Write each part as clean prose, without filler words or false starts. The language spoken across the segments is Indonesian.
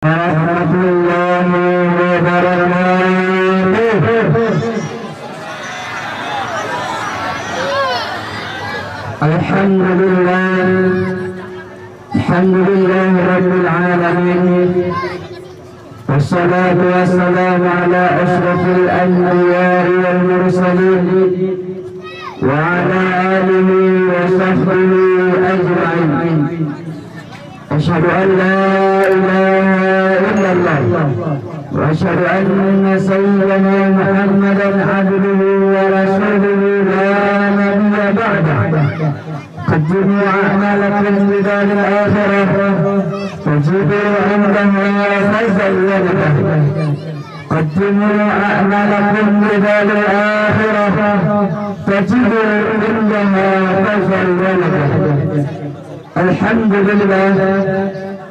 warahmatullahi wabarakatuh. Alhamdulillah rabbil alamin. Wassalatu wassalamu ala asyrafil anbiya'i wal mursalin wa ala alihi wa sahbihi ajma'in. Asyhadu an la ilaha illallah wa asyhadu anna sayyidana Muhammadan abduhu wa rasuluhu la nabiyya ba'dah. قدموا أعمالكم بدار الآخرة وجيبوا عندها فزينها. قدموا أعمالكم بدار الآخرة تجدوا عندها فزينها. Alhamdulillah,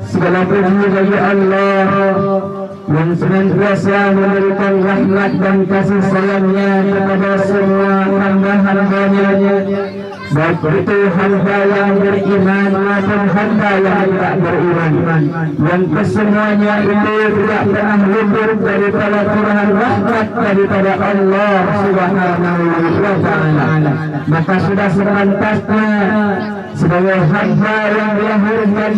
segala puji bagi Allah yang senantiasa memberikan rahmat dan kasih sayangnya kepada semua hamba-hambanya, baik itu hamba yang beriman maupun hamba yang tidak beriman, yang kesemuanya itu tidak pernah luput daripada curahan rahmat daripada Allah Subhanahu wa Ta'ala. Maka sudah sepantasnya sebagai hamba yang dilahirkan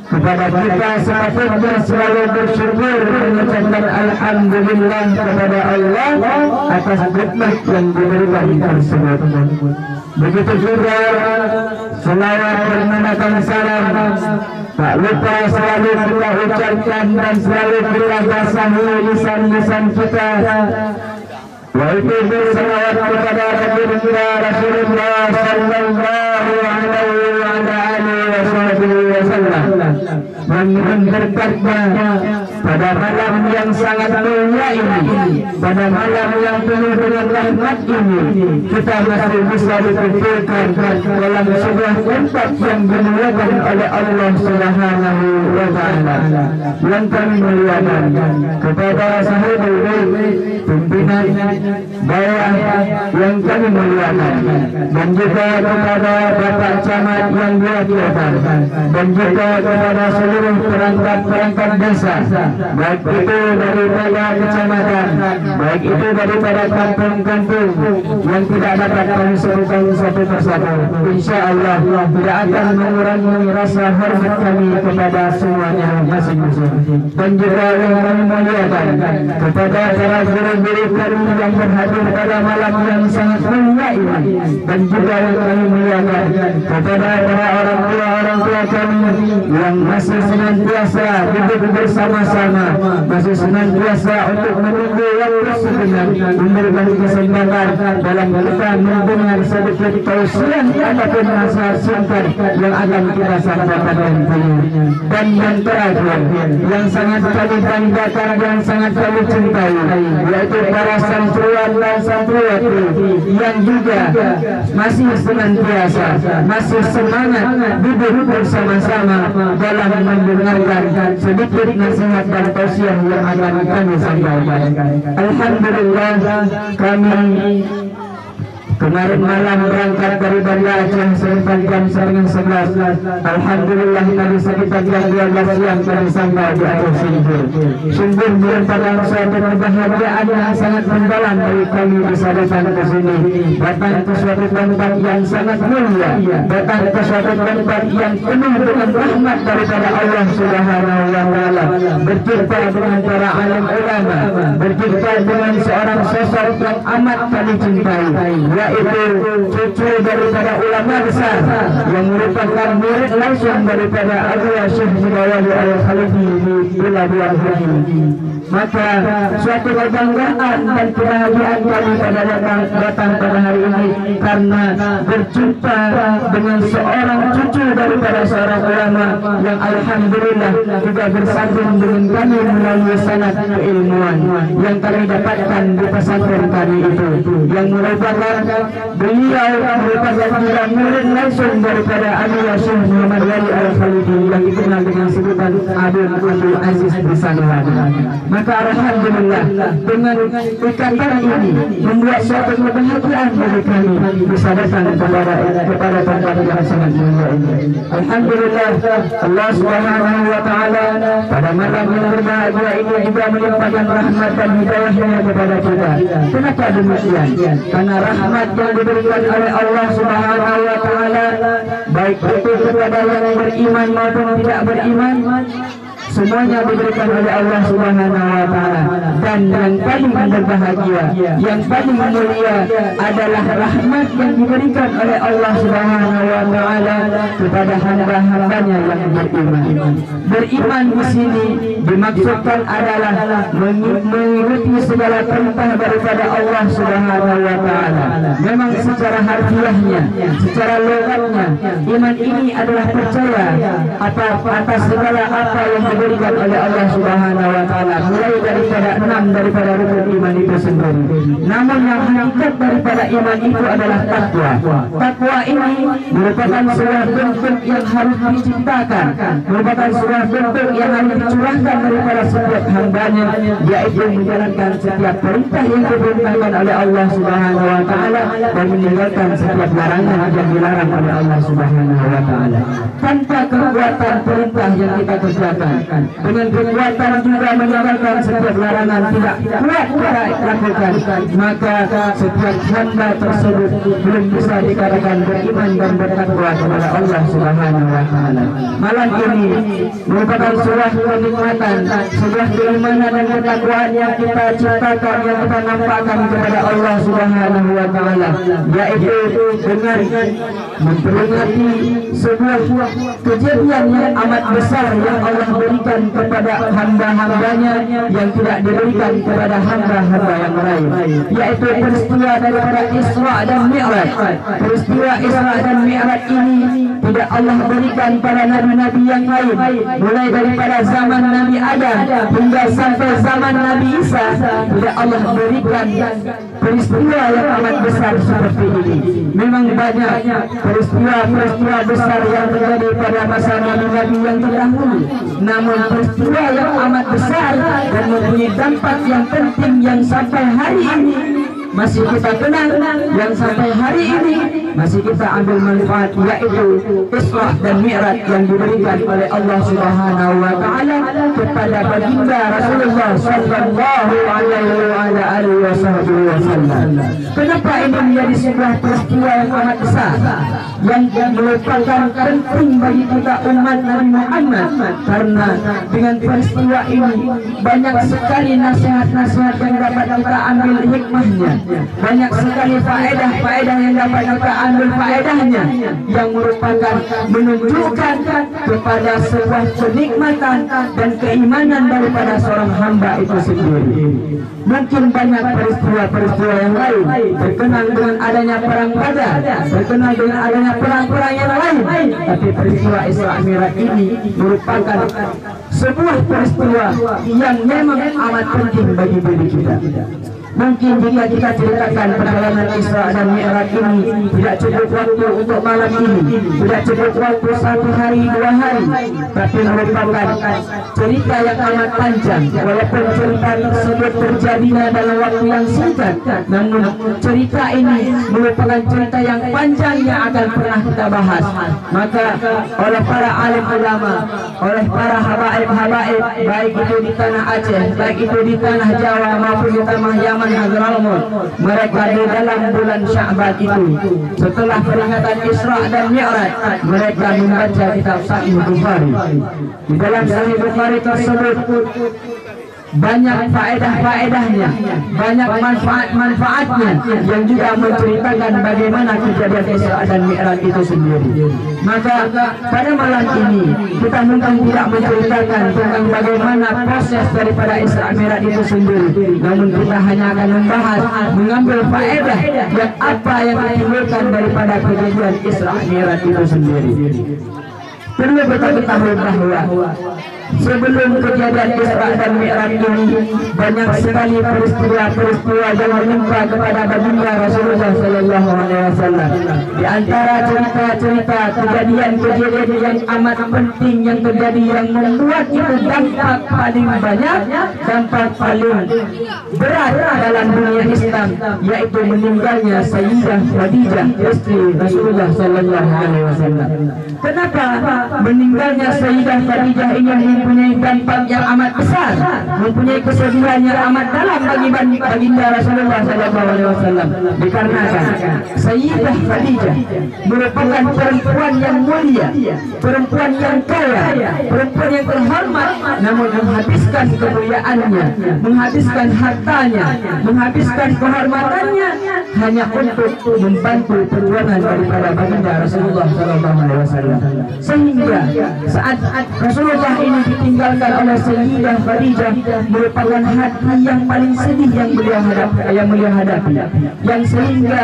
kepada kita sepatutnya selalu bersyukur mengucapkan alhamdulillah kepada Allah atas nikmat yang diberikan tersebut. Begitu juga selawat dan salam tak lupa selalu kita ucapkan dan selalu kita basahi lisan-lisan kita, yaitu bersalawat kepada baginda Rasulullah sallallahu alaihi wasallam dan berkatnya pada malam yang sangat mulia ini, pada malam yang penuh dengan rahmat ini, kita masih bisa dikumpulkan dalam sebuah tempat yang dimuliakan oleh Allah Subhanahu wa Ta'ala. Yang kami muliakan kepada sahabat pimpinan bawah yang kami muliakan, dan juga kepada Bapak Camat yang diwakilkan, dan juga kepada seluruh perangkat desa, baik itu daripada kecamatan, baik itu daripada kampung-kampung yang tidak dapat kami sebutkan satu persatu. InsyaAllah tidak akan mengurangi rasa hormat kami kepada semuanya masing-masing. Dan juga yang kami muliakan kepada para guru-guru kami yang berhadir pada malam yang sangat mulia ini, dan juga yang kami muliakan kepada para orang tua kami yang masih senantiasa duduk bersama-sama, masih senantiasa untuk menunggu waktu sejenak memberikan kesempatan dalam kita mendengar sedikit tausiah ataupun nasihat singkat yang akan kita sampaikan nantinya. Dan yang terakhir yang sangat kami banggakan dan sangat kami cintai, yaitu para santriwan dan santriwati yang juga masih senantiasa, masih semangat duduk bersama-sama dalam mendengarkan sedikit nasihat dan tausiah yang akan kami sampaikan. Alhamdulillah, kami kemarin malam berangkat dari Banda Aceh sekitar jam 11. Alhamdulillah tadi sekitar jam 12 siang kami sampai di Aceh Singkil. Sungguh merupakan suatu kebahagiaan yang sangat mendalam bagi kami bisa datang ke sini, datang ke suatu tempat yang sangat mulia, datang ke suatu tempat yang penuh dengan rahmat daripada Allah Subhanahu wa Ta'ala, berjumpa dengan para alim ulama, berjumpa dengan seorang sosok yang amat kami cintai, yaitu cucu daripada ulama besar yang merupakan murid langsung daripada Abu Syekh Mudawwali Al-Khalifi bila bulan haji. Maka suatu kebanggaan dan kebahagiaan kami pada datang pada hari ini karena berjumpa dengan seorang cucu daripada seorang ulama yang alhamdulillah juga bersambung dengan kami melalui sanad keilmuan yang kami dapatkan di pesantren kami itu, yang merupakan beliau merupakan juga murid langsung daripada Anwar Syekh Muhammad Wali Al-Khalidi yang dikenal dengan sebutan Abdul Aziz di Sanawari. Maka alhamdulillah dengan ikatan ini membuat suatu kebahagiaan bagi kami bisa datang kepada tempat yang sangat mulia ini. Alhamdulillah Allah Subhanahu wa taala pada malam yang berbahagia ini juga melimpahkan rahmat dan hidayahnya kepada kita. Kenapa demikian? Karena rahmat yang diberikan oleh Allah Subhanahu wa taala baik itu kepada yang beriman maupun tidak beriman, semuanya diberikan oleh Allah Subhanahu wa taala. Dan yang paling berbahagia, yang paling mulia adalah rahmat yang diberikan oleh Allah Subhanahu wa taala kepada hamba-hambanya yang beriman. Beriman di sini dimaksudkan adalah mengikuti segala perintah daripada Allah Subhanahu wa taala. Memang secara harfiahnya, secara logatnya, iman ini adalah percaya atas segala apa yang diberikan oleh Allah Subhanahu wa taala, mulai daripada 6 daripada rukun iman itu sendiri. Namun yang hakikat daripada iman itu adalah takwa. Takwa ini merupakan sebuah bentuk yang harus diciptakan, merupakan sebuah bentuk yang harus dicurahkan daripada setiap hambanya, yaitu menjalankan setiap perintah yang diperintahkan oleh Allah Subhanahu wa taala dan meninggalkan setiap larangan yang dilarang oleh Allah Subhanahu wa taala. Tanpa kekuatan perintah yang kita kerjakan, dengan kekuatan juga meninggalkan setiap larangan tidak kuat kita lakukan, maka setiap hamba tersebut belum bisa dikatakan beriman dan bertakwa kepada Allah Subhanahu wa taala. Malam ini merupakan sebuah kenikmatan, sebuah keimanan dan ketakwaan yang kita ciptakan, yang kita nampakkan kepada Allah Subhanahu wa taala, yaitu dengan memperingati sebuah kejadian yang amat besar yang Allah berikan kepada hamba-hambanya yang tidak diberikan kepada hamba-hamba yang lain, yaitu peristiwa daripada Isra dan Mi'raj. Peristiwa Isra dan Mi'raj ini tidak Allah berikan pada nabi-nabi yang lain, mulai daripada zaman Nabi Adam hingga sampai zaman Nabi Isa. Tidak Allah berikan peristiwa yang amat besar seperti ini. Memang banyak peristiwa besar yang terjadi pada masa nabi-nabi yang terdahulu, namun peristiwa yang amat besar dan mempunyai dampak yang penting yang sampai hari ini masih kita kenal, yang sampai hari ini masih kita ambil manfaat, yaitu Isra dan Mi'raj yang diberikan oleh Allah Subhanahu wa taala kepada baginda Rasulullah sallallahu alaihi wasallam. Kenapa ini menjadi sebuah peristiwa yang amat besar yang merupakan penting bagi kita umat Nabi Muhammad? Karena dengan peristiwa ini banyak sekali nasihat-nasihat yang dapat kita ambil hikmahnya, banyak sekali faedah-faedah yang dapat kita ambil faedahnya, yang merupakan menunjukkan kepada sebuah kenikmatan dan keimanan daripada seorang hamba itu sendiri. Mungkin banyak peristiwa-peristiwa yang lain berkenaan dengan adanya perang Badar, berkenaan dengan adanya perang-perang yang lain, tapi peristiwa Isra Mi'raj ini merupakan sebuah peristiwa yang memang amat penting bagi diri kita. Mungkin jika kita ceritakan perjalanan Isra dan Mi'raj ini tidak cukup waktu untuk malam ini, tidak cukup waktu 1 hari 2 hari, tapi merupakan cerita yang amat panjang. Walaupun cerita tersebut terjadinya dalam waktu yang singkat, namun cerita ini merupakan cerita yang panjang yang akan pernah kita bahas. Maka oleh para alim ulama, oleh para habaib-habaib, baik itu di tanah Aceh, baik itu di tanah Jawa maupun di tanah Yaman, Hadramaut, mereka di dalam bulan Sya'ban itu, setelah peringatan Isra dan Mi'raj, mereka membaca kitab Sahih Bukhari. Di dalam Sahih Bukhari tersebut banyak faedah-faedahnya, banyak manfaat-manfaatnya, yang juga menceritakan bagaimana kejadian Isra dan Mi'raj itu sendiri. Maka pada malam ini kita mungkin tidak menceritakan tentang bagaimana proses daripada Isra Mi'raj itu sendiri, namun kita hanya akan membahas, mengambil faedah yang apa yang ditimbulkan daripada kejadian Isra Mi'raj itu sendiri. Perlu kita ketahui bahwa Sebelum kejadian Isra dan Mi'raj ini, banyak sekali peristiwa-peristiwa yang menimpa kepada baginda Rasulullah Sallallahu Alaihi Wasallam. Di antara cerita-cerita kejadian-kejadian yang amat penting yang terjadi yang membuat itu dampak paling banyak, dampak paling berat dalam dunia Islam, yaitu meninggalnya Sayyidah Khadijah, istri Rasulullah Sallallahu Alaihi Wasallam. Kenapa meninggalnya Sayyidah Khadijah ini mempunyai dampak yang amat besar, mempunyai kesedihan yang amat dalam bagi baginda Rasulullah Sallallahu Alaihi Wasallam? Dikarenakan Sayyidah Khadijah merupakan perempuan yang mulia, perempuan yang kaya, perempuan yang terhormat, namun menghabiskan kemuliaannya, menghabiskan hartanya, menghabiskan kehormatannya hanya untuk membantu perjuangan daripada baginda Rasulullah Sallallahu Alaihi Wasallam. Sehingga saat Rasulullah ini ditinggalkan oleh Sayyidah Khadijah, merupakan hati yang paling sedih yang beliau hadapi, yang sehingga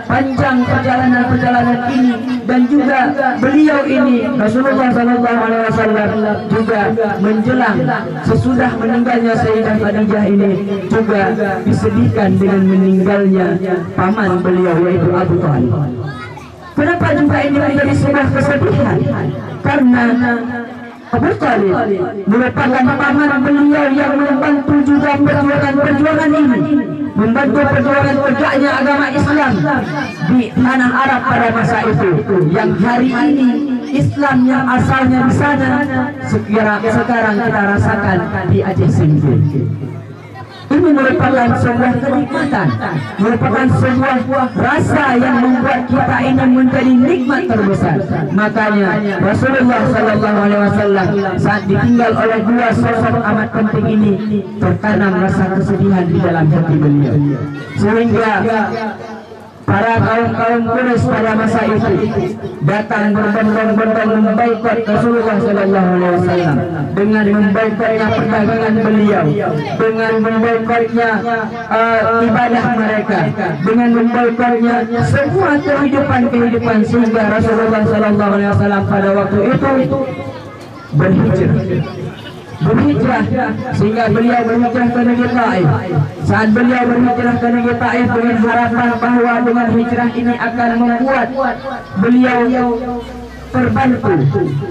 panjang perjalanan ini, dan juga beliau ini Rasulullah Sallallahu Alaihi Wasallam juga menjelang sesudah meninggalnya Sayyidah Khadijah ini juga disedihkan dengan meninggalnya paman beliau, yaitu Abu Thalib. Kenapa juga ini menjadi sebuah kesedihan? Karena Abu Thalib merupakan paman beliau yang membantu juga perjuangan ini, membantu perjuangan tegaknya agama Islam di tanah Arab pada masa itu, yang hari ini Islam yang asalnya di sana sekarang kita rasakan di Aceh Singkil. Ini merupakan sebuah kenikmatan, merupakan sebuah rasa yang membuat kita ini menjadi nikmat terbesar. Makanya Rasulullah Sallallahu Alaihi Wasallam saat ditinggal oleh dua sosok amat penting ini, tertanam rasa kesedihan di dalam hati beliau, sehingga para kaum Quraisy pada masa itu datang berbondong-bondong memboikot Rasulullah Sallallahu Alaihi Wasallam, dengan memboikotnya perdagangan beliau, dengan memboikotnya ibadah mereka, dengan memboikotnya semua kehidupan, sehingga Rasulullah Sallallahu Alaihi Wasallam pada waktu itu berhijrah, sehingga beliau berhijrah ke negeri Taif. Saat beliau berhijrah ke negeri Taif dengan harapan bahwa dengan hijrah ini akan membuat beliau terbantu,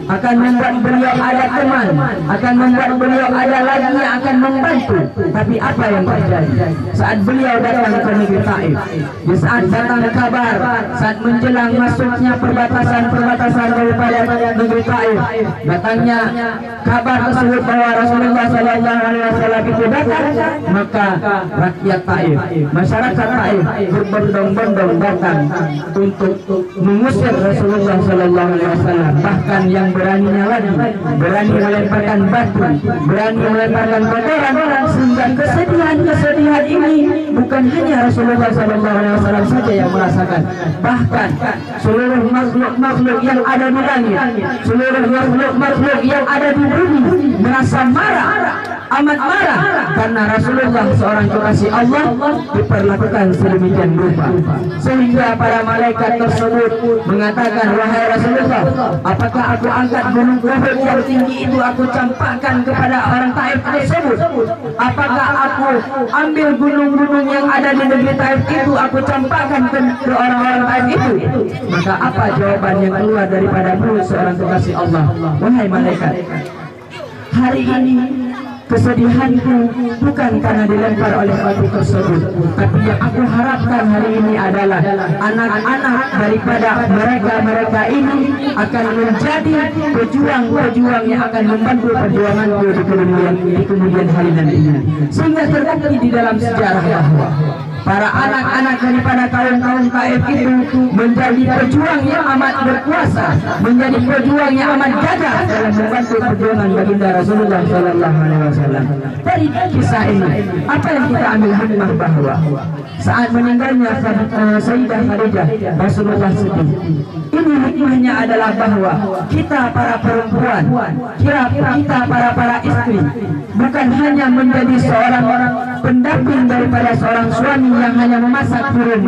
akan membuat beliau ada teman, akan membuat beliau ada lagi yang akan membantu. Tapi apa yang terjadi saat beliau datang ke negeri Taif? Di saat datang kabar, saat menjelang masuknya perbatasan daripada negeri Taif, datangnya kabar tersebut bahwa Rasulullah Sallallahu Alaihi Wasallam itu datang, maka rakyat Taif, masyarakat Taif berbondong-bondong datang untuk mengusir Rasulullah Sallallahu Alaihi Wasallam. Bahkan yang beraninya lagi, berani melemparkan batu, berani melemparkan kotoran, sehingga kesedihan ini bukan hanya Rasulullah Sallallahu Alaihi Wasallam saja yang merasakan, bahkan seluruh makhluk yang ada di langit, seluruh makhluk yang ada di bumi merasa marah, amat marah, karena Rasulullah seorang kekasih Allah diperlakukan sedemikian rupa, sehingga para malaikat tersebut mengatakan, wahai Rasulullah, apakah aku angkat gunung Uhud yang tinggi itu aku campakkan kepada orang Taif tersebut? Apakah aku ambil gunung-gunung yang ada di negeri Taif itu aku campakkan ke orang-orang Taif itu? Maka apa jawaban yang keluar daripada mulut seorang kekasih Allah? Wahai malaikat, hari ini kesedihanku bukan karena dilempar oleh batu tersebut, tapi yang aku harapkan hari ini adalah anak-anak daripada mereka ini akan menjadi pejuang-pejuang yang akan membantu perjuanganku di kemudian hari nantinya, sehingga terbukti di dalam sejarah bahwa para anak-anak daripada kaum Taif itu menjadi pejuang yang amat berkuasa, menjadi pejuang yang amat gagah dalam membantu perjuangan baginda Rasulullah Sallallahu Alaihi Wasallam. Wasallam. Dari kisah ini, apa yang kita ambil hikmah bahwa saat meninggalnya Sayyidah Khadijah, Rasulullah sedih. Ini hikmahnya adalah bahwa kita para perempuan, kita para istri, bukan hanya menjadi seorang pendamping daripada seorang suami yang hanya memasak piring,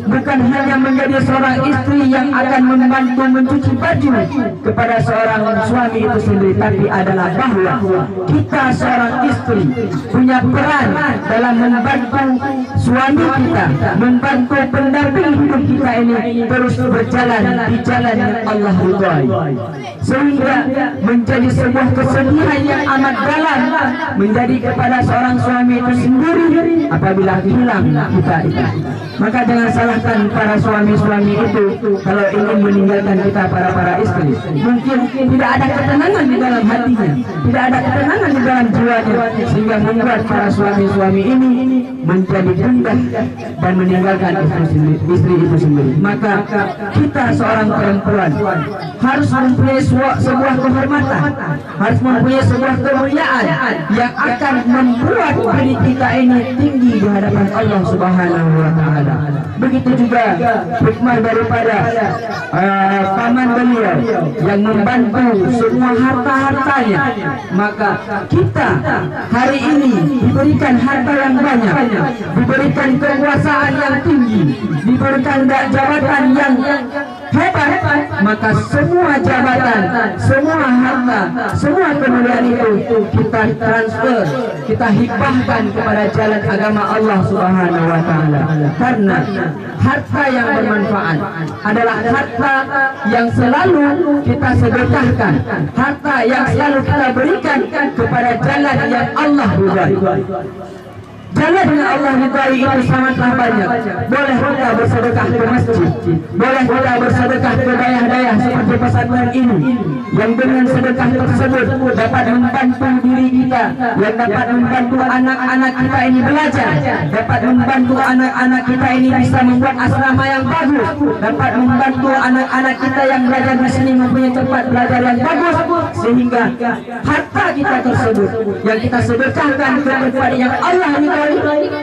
bukan hanya menjadi seorang istri yang akan membantu mencuci baju kepada seorang suami itu sendiri, tapi adalah bahwa kita seorang istri punya peran dalam membantu suami kita, membantu pendamping hidup kita ini terus berjalan di jalan yang Allah ridhai, sehingga menjadi sebuah kesedihan yang amat dalam menjadi kepada seorang suami itu sendiri apabila hilang kita itu. Maka jangan salahkan para suami-suami itu kalau ingin meninggalkan kita para istri. Mungkin tidak ada ketenangan di dalam hatinya, tidak ada ketenangan di dalam jiwanya, sehingga membuat para suami-suami ini menjadi gundah dan meninggalkan istri itu sendiri. Maka kita seorang perempuan harus mempunyai sebuah kehormatan, harus mempunyai sebuah kemuliaan yang akan membuat diri kita ini tinggi di hadapan Allah Subhanahu wa Ta'ala. Begitu juga hikmah daripada paman beliau yang membantu semua harta-hartanya. Maka kita hari ini diberikan harta yang banyak, diberikan kekuasaan yang tinggi, diberikan jabatan yang hebat, maka semua jabatan, semua harta, semua kemuliaan itu kita transfer, kita hibahkan kepada jalan agama Allah Subhanahu wa Ta'ala. Karena harta yang bermanfaat adalah harta yang selalu kita sedekahkan, harta yang selalu kita berikan kepada jalan yang Allah ridhai. Jalan yang Allah ridhai itu sangatlah banyak. Boleh kita bersedekah ke masjid, boleh kita bersedekah ke dayah-dayah seperti pesantren ini, yang dengan sedekah tersebut dapat membantu diri kita, yang dapat membantu anak-anak kita ini belajar, dapat membantu anak-anak kita ini bisa membuat asrama yang bagus, dapat membantu anak-anak kita yang belajar di sini mempunyai tempat belajar yang bagus, sehingga harta kita tersebut yang kita sedekahkan ke tempat yang Allah ridhai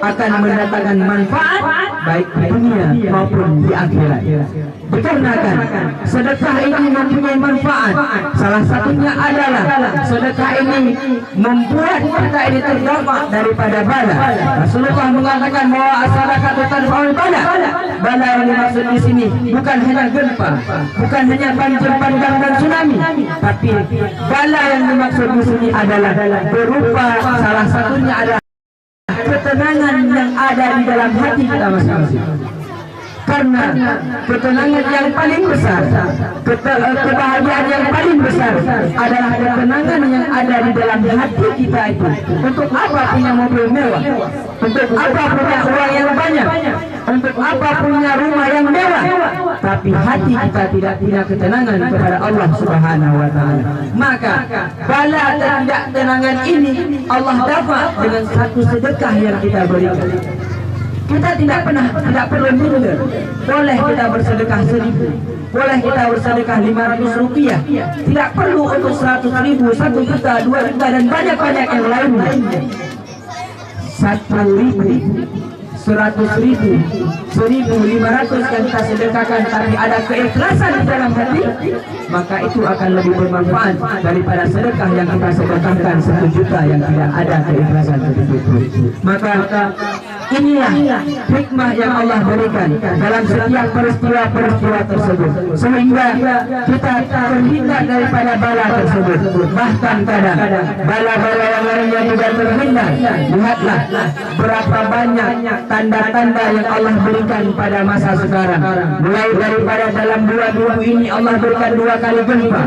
akan mendatangkan manfaat baik di dunia maupun di akhirat. Dikarenakan sedekah ini mempunyai manfaat, salah satunya adalah sedekah ini membuat kita ini terdampak daripada bala. Rasulullah mengatakan bahwa sedekah tanfa'ul bala. Bala yang dimaksud di sini bukan hanya gempa, bukan hanya banjir bandang dan tsunami, tapi bala yang dimaksud di sini adalah berupa salah satunya adalah ketenangan yang ada di dalam hati kita masing-masing. Karena ketenangan yang paling besar, kebahagiaan yang paling besar adalah ketenangan yang ada di dalam hati kita itu. Untuk apa punya mobil mewah? Untuk apa punya uang yang banyak? Untuk apa punya rumah yang mewah? Tapi hati kita tidak punya ketenangan kepada Allah Subhanahu wa Ta'ala. Maka bala tidak ketenangan ini Allah dapat dengan satu sedekah yang kita berikan. Kita tidak perlu minder. Boleh kita bersedekah 1.000, boleh kita bersedekah 500 rupiah. Tidak perlu untuk 100.000, 1 juta, 2 juta dan banyak-banyak yang lainnya. 1.000, 100.000, 1.500 yang kita sedekahkan, tapi ada keikhlasan di dalam hati, maka itu akan lebih bermanfaat daripada sedekah yang kita sedekahkan 1 juta yang tidak ada keikhlasan tersebut. Maka inilah hikmah yang Allah berikan dalam setiap peristiwa-peristiwa tersebut, sehingga kita terhindar daripada bala tersebut. Bahkan kadang bala-bala yang lainnya juga terhindar. Lihatlah berapa banyak tanda-tanda yang Allah berikan pada masa sekarang. Mulai daripada dalam 2 minggu ini Allah berikan 2 kali gempa.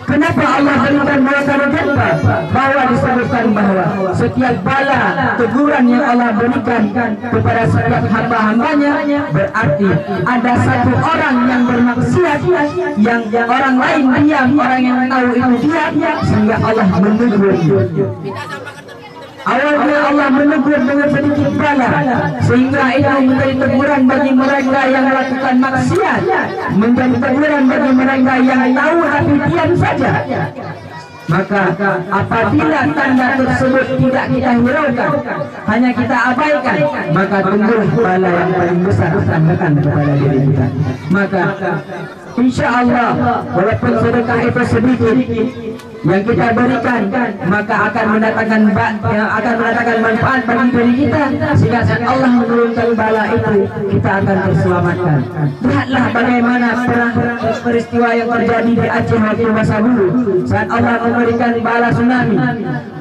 Kenapa Allah berikan 2 kali gempa? Bahwa disebutkan bahwa setiap bala teguran yang Allah berikan kepada setiap hamba-hambanya, berarti ada satu orang yang bermaksiat, yang orang lain diam, orang yang tahu itu diam, sehingga Allah menegur. Awalnya Allah menegur dengan sedikit bala, sehingga itu menjadi teguran bagi mereka yang melakukan maksiat, menjadi teguran bagi mereka yang tahu tapi diam saja. Maka apabila tanda tersebut tidak kita hiraukan, hanya kita abaikan, maka tunggu bala yang paling besar akan datang kepada diri kita. Maka insya Allah walaupun sedekah itu sedikit yang kita berikan, maka akan mendatangkan manfaat bagi diri kita, sehingga saat Allah menurunkan bala itu kita akan terselamatkan. Lihatlah bagaimana peristiwa yang terjadi di Aceh waktu masa dulu saat Allah memberikan bala tsunami.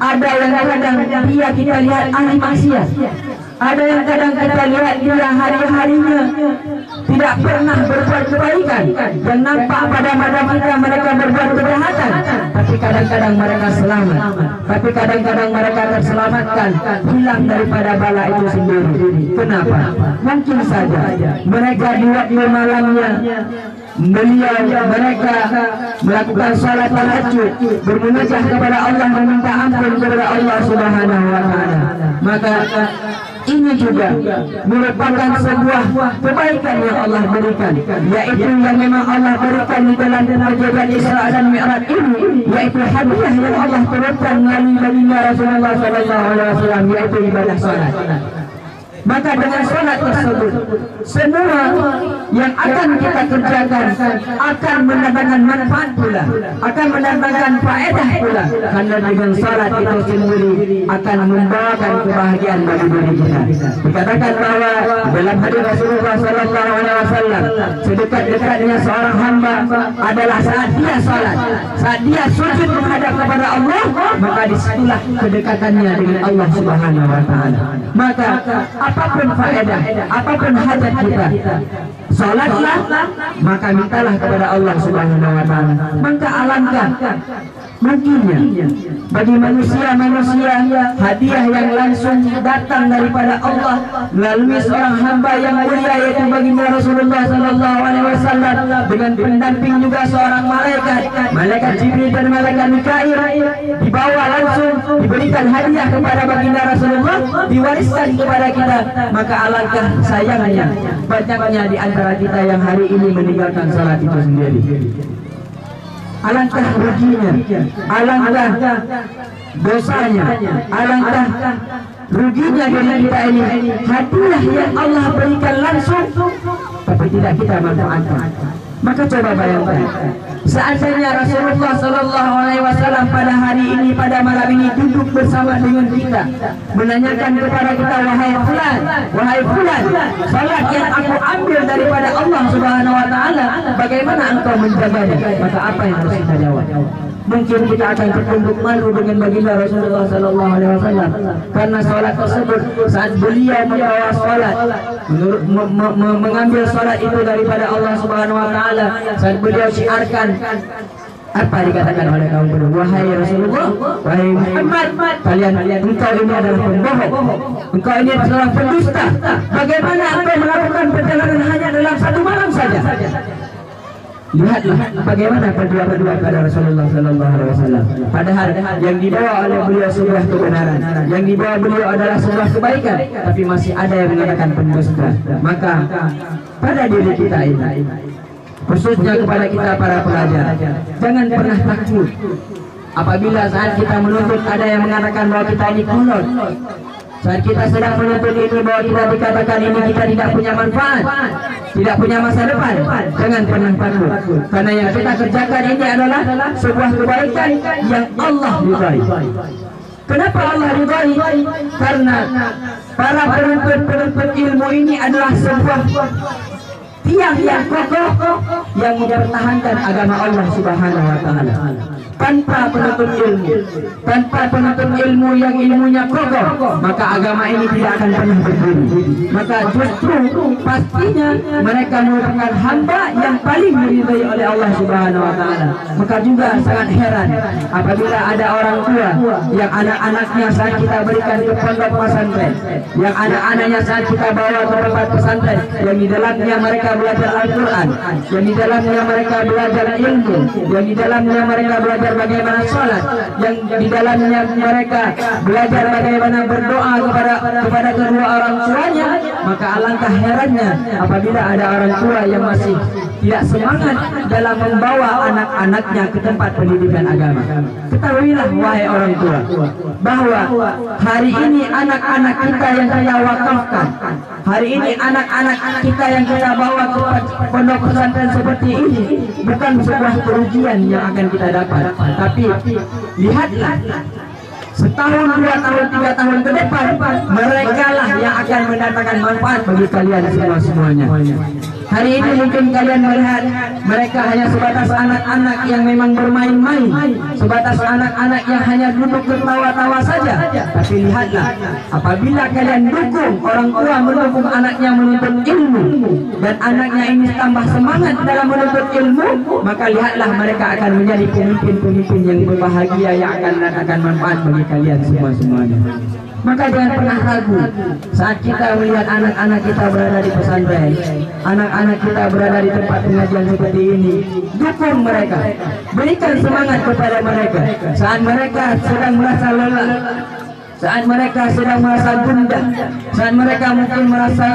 Ada yang kadang dia kita lihat ahli maksiat, ada yang kadang kita lihat dia hari-harinya tidak pernah berbuat kebaikan, yang nampak pada mata kita mereka berbuat kejahatan, tapi kadang-kadang mereka selamat, tapi kadang-kadang mereka terselamatkan, hilang daripada bala itu sendiri. Kenapa? Mungkin saja mereka di waktu malamnya mereka melakukan salat tahajud, bermunajat kepada Allah, meminta ampun kepada Allah Subhanahu wa taala. Maka ini juga merupakan sebuah kebaikan yang Allah berikan, yaitu yang memang Allah berikan di dalam perjalanan Isra dan Mi'raj ini, yaitu hadiah yang Allah turunkan melalui baginda Rasulullah SAW, yaitu ibadah salat. Maka dengan salat tersebut, semua yang akan kita kerjakan akan mendatangkan manfaat pula, akan mendatangkan faedah pula, karena dengan salat itu sendiri akan membawakan kebahagiaan bagi diri kita. Dikatakan bahwa dalam hadis Rasulullah SAW, sedekat-dekatnya seorang hamba adalah saat dia salat, saat dia sujud menghadap kepada Allah, maka disitulah kedekatannya dengan Allah Subhanahu wa taala. Maka apapun faedah, apapun hajat kita, salatlah, maka mintalah kepada Allah Subhanahu wa taala. Maka alangkah mungkinnya bagi manusia-manusia hadiah yang langsung datang daripada Allah melalui seorang hamba yang mulia, yaitu baginda Rasulullah SAW, dengan pendamping juga seorang malaikat Jibril dan malaikat Mikail, dibawa langsung diberikan hadiah kepada baginda Rasulullah, diwariskan kepada kita. Maka alangkah sayangnya banyaknya di antara kita yang hari ini meninggalkan salat itu sendiri. Alangkah ruginya, alangkah dosanya, alangkah ruginya dari kita ini. Hadiah yang Allah berikan langsung, tapi tidak kita manfaatkan. Maka coba bayangkan, seandainya Rasulullah SAW pada hari ini, pada malam ini duduk bersama dengan kita, menanyakan kepada kita, wahai fulan, salat yang aku ambil daripada Allah Subhanahu wa taala, bagaimana engkau menjaganya? Maka apa yang harus kita jawab? Mungkin kita akan tertunduk malu dengan baginda Rasulullah SAW, karena salat tersebut saat beliau membawa salat, mengambil salat itu daripada Allah Subhanahu wa taala, saat beliau syiarkan, apa dikatakan oleh kaum beliau? Wahai Rasulullah, wahai Muhammad, engkau ini adalah pembohong, engkau ini adalah pendusta. Bagaimana engkau melakukan perjalanan hanya dalam satu malam saja? Lihatlah bagaimana berdua pada Rasulullah SAW. Padahal yang dibawa oleh beliau sebuah kebenaran, yang dibawa beliau adalah sebuah kebaikan, tapi masih ada yang mengatakan pendusta. Maka pada diri kita ini, khususnya kepada kita para pelajar, jangan pernah takut apabila saat kita menuntut ada yang mengatakan bahwa kita ini kolot. Saat kita sedang menuntut ini bahwa kita dikatakan ini kita tidak punya manfaat, tidak punya masa depan, jangan pernah takut, karena yang kita kerjakan ini adalah sebuah kebaikan yang Allah ridhai. Kenapa Allah ridhai? Karena para penuntut ilmu ini adalah sebuah tiang yang kokoh yang mempertahankan agama Allah Subhanahu wa taala. Tanpa penuntut ilmu yang ilmunya kokoh, maka agama ini tidak akan pernah berdiri. Maka justru pastinya mereka merupakan hamba yang paling diridhai oleh Allah Subhanahu wa taala. Maka juga sangat heran apabila ada orang tua yang anak-anaknya saat kita berikan ke pondok pesantren, yang anak-anaknya saat kita bawa ke tempat pesantren, yang di dalamnya mereka belajar Al-Quran, yang di dalamnya mereka belajar ilmu, yang di dalamnya mereka belajar bagaimana sholat, yang di dalamnya mereka belajar bagaimana berdoa kepada kedua orang tuanya, maka alangkah herannya apabila ada orang tua yang masih tidak semangat dalam membawa anak-anaknya ke tempat pendidikan agama. Ketahuilah wahai orang tua bahwa hari ini anak-anak kita yang kita wakafkan, hari ini anak-anak kita yang kita bawa ke pondok pesantren seperti ini bukan sebuah kerugian yang akan kita dapat, tapi lihatlah setahun, 2 tahun, 3 tahun ke depan mereka lah yang akan mendatangkan manfaat bagi kalian semuanya. Hari ini mungkin kalian melihat mereka hanya sebatas anak-anak yang memang bermain-main, sebatas anak-anak yang hanya duduk tertawa-tawa saja. Tapi lihatlah, apabila kalian dukung, orang tua mendukung anaknya menuntut ilmu, dan anaknya ini tambah semangat dalam menuntut ilmu, maka lihatlah mereka akan menjadi pemimpin-pemimpin yang berbahagia yang akan mendatangkan manfaat bagi kalian semuanya. Maka jangan pernah ragu saat kita melihat anak-anak kita berada di pesantren, anak-anak kita berada di tempat pengajian seperti ini. Dukung mereka, berikan semangat kepada mereka saat mereka sedang merasa lelah, saat mereka sedang merasa gundah, saat mereka mungkin merasa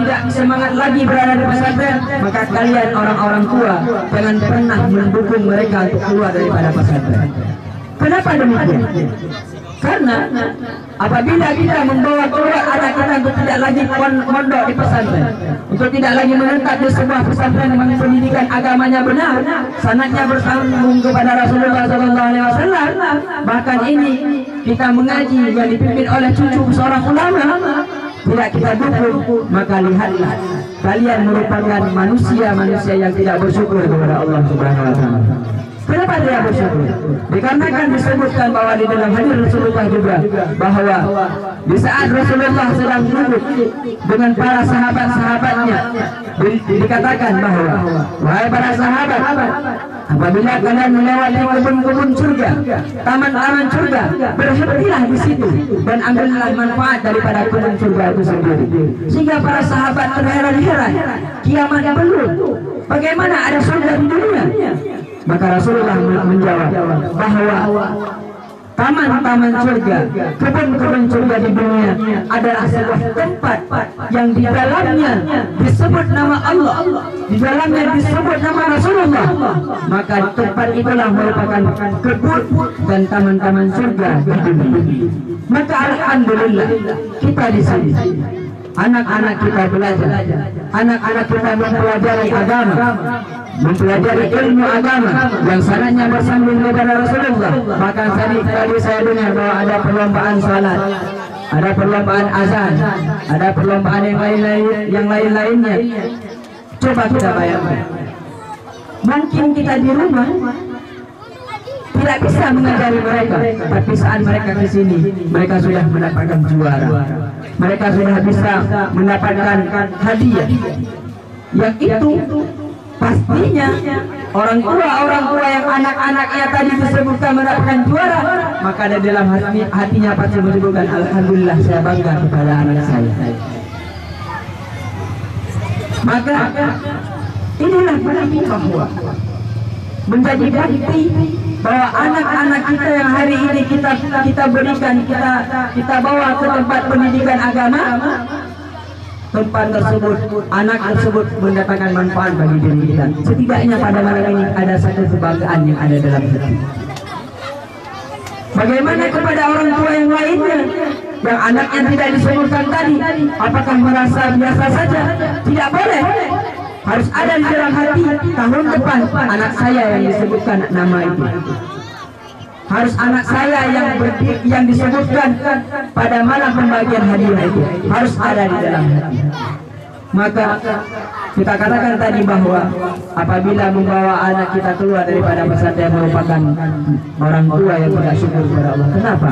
tidak semangat lagi berada di pesantren. Maka kalian orang-orang tua jangan pernah mendukung mereka untuk keluar daripada pesantren. Kenapa demikian? Karena apabila kita membawa keluar anak kita untuk tidak lagi mondok di pesantren, untuk tidak lagi menetap di sebuah pesantren yang pendidikan agamanya benar, sanadnya bersambung kepada Rasulullah SAW, bahkan ini kita mengaji yang dipimpin oleh cucu seorang ulama, tidak kita dukung, maka lihatlah kalian merupakan manusia-manusia yang tidak bersyukur kepada Allah Subhanahu wa Ta'ala. Kenapa dia bersyukur? Dikarenakan disebutkan bahwa di dalam hadis Rasulullah juga bahwa di saat Rasulullah sedang duduk dengan para sahabat-sahabatnya, dikatakan bahwa wahai para sahabat, apabila kalian melewati kebun-kebun surga, taman-taman surga, berhentilah di situ dan ambillah manfaat daripada kebun surga itu sendiri. Sehingga para sahabat terheran-heran, kiamat belum, bagaimana ada surga di dunia? Maka Rasulullah menjawab bahwa taman-taman surga, kebun-kebun surga di dunia adalah sebuah tempat yang di dalamnya disebut nama Allah, di dalamnya disebut nama Rasulullah. Maka tempat itulah merupakan kebun dan taman-taman surga di dunia. Maka alhamdulillah kita di sini, anak-anak kita belajar, anak-anak kita mempelajari agama, mempelajari ilmu agama yang sanadnya bersambung kepada Rasulullah. Bahkan tadi saya dengar bahwa ada perlombaan salat, ada perlombaan azan, ada perlombaan yang lain-lainnya. Coba kita bayangkan, mungkin kita di rumah tidak bisa mengajari mereka, tapi saat mereka ke sini mereka sudah mendapatkan juara, mereka sudah bisa mendapatkan hadiah. Yang itu pastinya orang tua yang anak-anaknya tadi disebutkan mendapatkan juara, maka ada dalam hatinya pasti menyebutkan alhamdulillah, saya bangga kepada anak saya. Maka inilah bukti bahwa menjadi bukti bahwa anak-anak kita yang hari ini kita berikan, kita bawa ke tempat pendidikan agama, tempat tersebut, anak tersebut mendatangkan manfaat bagi diri kita. Setidaknya pada malam ini ada satu kebanggaan yang ada dalam hati. Bagaimana kepada orang tua yang lainnya yang anaknya tidak disebutkan tadi? Apakah merasa biasa saja? Tidak boleh. Harus ada di dalam hati, tahun depan anak saya yang disebutkan nama itu. Harus anak saya yang disebutkan pada malam pembagian hadiah itu harus ada di dalam hati. Maka kita katakan tadi bahwa apabila membawa anak kita keluar daripada pesantren merupakan orang tua yang tidak syukur kepada Allah. Kenapa?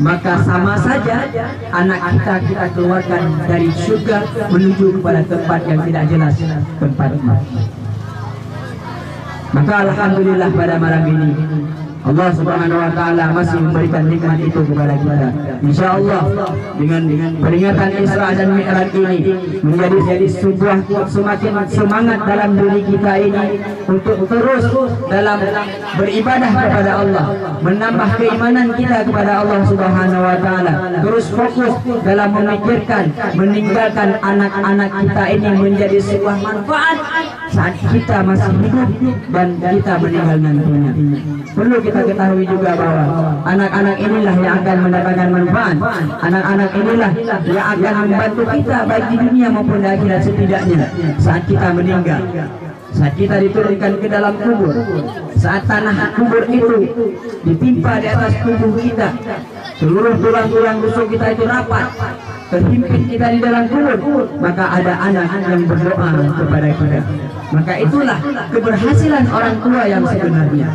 Maka sama saja anak kita keluarkan dari surga menuju kepada tempat yang tidak jelas tempatnya. Maka alhamdulillah pada malam ini Allah Subhanahu wa taala masih memberikan nikmat itu kepada kita. Insyaallah dengan peringatan Isra dan Mi'raj ini menjadi sebuah semakin semangat dalam diri kita ini untuk terus dalam beribadah kepada Allah, menambah keimanan kita kepada Allah Subhanahu wa taala, terus fokus dalam memikirkan meninggalkan anak-anak kita ini menjadi sebuah manfaat saat kita masih hidup dan kita meninggal nantinya. Perlu kita ketahui juga bahwa anak-anak inilah yang akan mendapatkan manfaat. Anak-anak inilah yang akan membantu kita baik di dunia maupun di akhirat setidaknya saat kita meninggal. Saat kita diturunkan ke dalam kubur, saat tanah kubur itu ditimpa di atas tubuh kita, seluruh tulang-tulang rusuk kita itu rapat, terhimpit kita di dalam kubur, maka ada anak yang berdoa kepada kita. Maka itulah keberhasilan orang tua yang sebenarnya.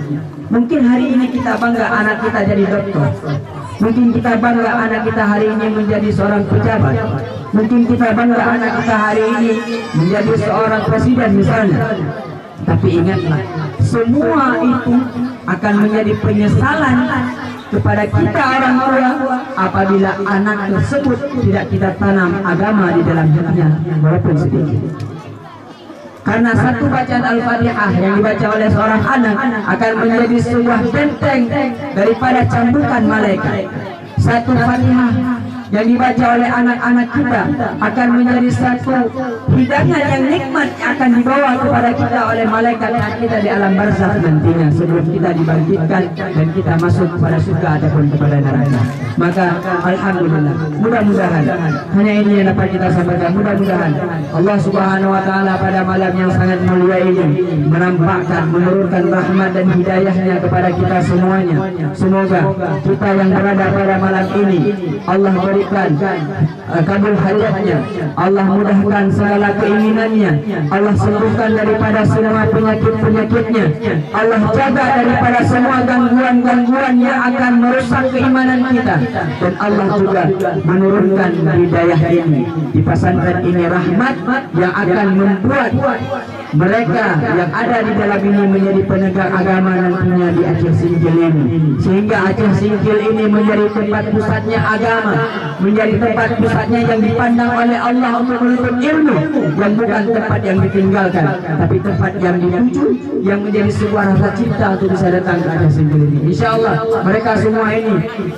Mungkin hari ini kita bangga anak kita jadi dokter, mungkin kita bangga anak kita hari ini menjadi seorang pejabat, mungkin kita bangga anak kita hari ini menjadi seorang presiden misalnya. Tapi ingatlah, semua itu akan menjadi penyesalan kepada kita orang tua apabila anak tersebut tidak kita tanam agama di dalam hatinya walaupun sedikit. Karena satu bacaan Al-Fatihah yang dibaca oleh seorang anak akan menjadi sebuah benteng daripada cambukan malaikat. Satu Fatihah yang dibaca oleh anak-anak kita akan menjadi satu hidangan yang nikmat akan dibawa kepada kita oleh malaikat kita di alam barzakh nantinya sebelum kita dibangkitkan dan kita masuk kepada surga ataupun kepada neraka. Maka alhamdulillah, mudah-mudahan hanya ini yang dapat kita sampaikan. Mudah-mudahan Allah Subhanahu wa taala pada malam yang sangat mulia ini menampakkan, menurunkan rahmat dan hidayahnya kepada kita semuanya. Semoga kita yang berada pada malam ini Allah berikan kabul hajatnya, Allah mudahkan segala keinginannya, Allah sembuhkan daripada semua penyakit-penyakitnya, Allah jaga daripada semua gangguan-gangguan yang akan merusak keimanan kita, dan Allah juga menurunkan hidayah ini di pesantren ini, rahmat yang akan membuat mereka yang ada di dalam ini menjadi penegak agama nantinya di Aceh Singkil ini, sehingga Aceh Singkil ini menjadi tempat pusatnya agama, menjadi tempat pusatnya yang dipandang oleh Allah untuk menuntut ilmu, yang bukan tempat yang ditinggalkan, tapi tempat yang dituju, yang menjadi sebuah rasa cinta untuk bisa datang ke Aceh Singkil ini. Insyaallah mereka semua ini,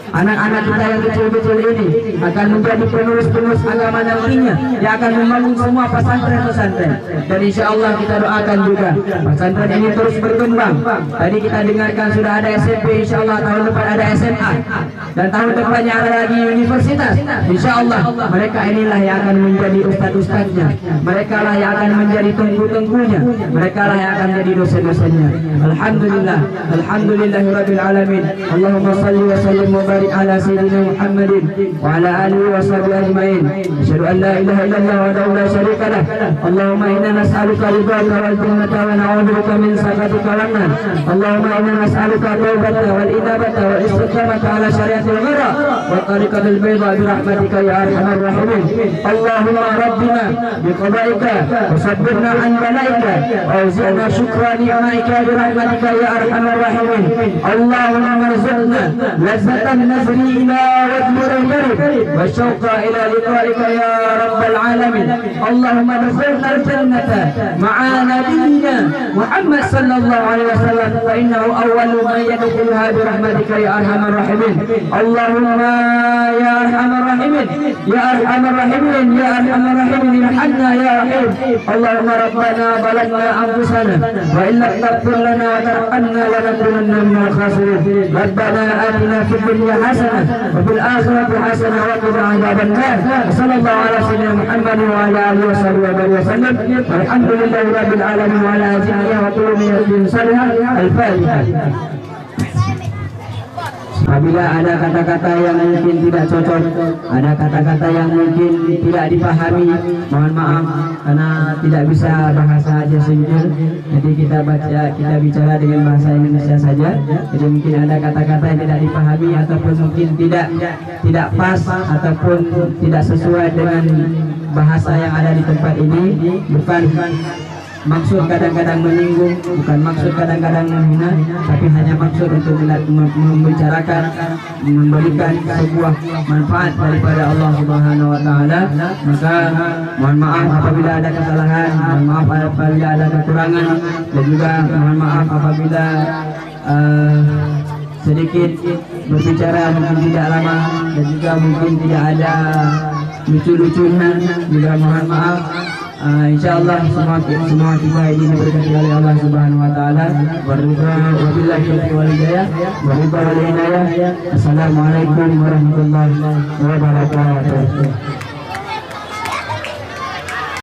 anak-anak kita yang kecil-kecil ini akan menjadi penerus-penerus agama nantinya, yang akan membangun semua pesantren-pesantren. Dan insyaallah kita doakan juga pesantren ini terus berkembang. Tadi kita dengarkan sudah ada SMP, insyaallah tahun depan ada SMA, dan tahun depannya ada lagi universitas. Insyaallah mereka inilah yang akan menjadi ustaz-ustaznya, mereka lah yang akan menjadi tengku-tengkunya, mereka lah yang akan menjadi dosen-dosennya. Alhamdulillah, alhamdulillahirabbil alamin. Allahumma shalli wa sallim wa barik ala sayyidina Muhammadin wa ala alihi wa sahbihi ajmain. Asyhadu an la ilaha illallah wa la syarika lah. Allahumma inna nas'aluka ridhaka wal jannata wa na'udzubika min sakhatika wan nar. Allahumma inna nas'aluka tawbata wal inabata wal istiqamata ala syariatil ghira wa tariqatil bayda bi rahmatika ya arhamar rahimin. Allahumma rabbina bi qada'ika wa sabbirna an balaika wa zidna syukra ni'matika bi rahmatika ya arhamar rahimin. Allahumma marzuqna lazzatan nazri ila wajhil karim wa syauqa ila liqa'ika ya rabbal alamin. Allahumma adkhilna al-jannata ma'a nabiyyina Muhammad sallallahu alaihi wasallam fa innahu awwalu man yadkhuluha bi rahmatika ya arhamar rahimin. Allahumma ya arhamar rahimin, ya arhamar rahimin, ya arhamar rahimin, irhamna ya rahim. Allahumma rabbana balagna anfusana wa in lam taghfir lana wa tarhamna lanakunanna minal khasirin. Rabbana atina fid dunya hasanah wa fil akhirati hasanah wa qina adzaban nar. Sallallahu ala sayyidina Muhammad wa ala alihi wa sallam. Alhamdulillahi rabbil alamin wa ala ajlihi wa qulubihi salihah. Al-Fatihah. Apabila ada kata-kata yang mungkin tidak cocok, ada kata-kata yang mungkin tidak dipahami, mohon maaf karena tidak bisa bahasa Aceh Singkil. Jadi kita bicara dengan bahasa Indonesia saja. Jadi mungkin ada kata-kata yang tidak dipahami ataupun mungkin tidak pas ataupun tidak sesuai dengan bahasa yang ada di tempat ini. maksud kadang-kadang menyinggung, bukan maksud kadang-kadang menghina, tapi hanya maksud untuk membicarakan, memberikan sebuah manfaat daripada Allah Subhanahu wa taala. Maka mohon maaf apabila ada kesalahan, mohon maaf apabila ada kekurangan, dan juga mohon maaf apabila sedikit berbicara mungkin tidak lama, dan juga mungkin tidak ada lucu-lucunya, juga mohon maaf. Insyaallah semua kita ini diberkati oleh Allah Subhanahu wa taala. Wabillahi taufiq wal hidayah. Assalamualaikum warahmatullahi wabarakatuh.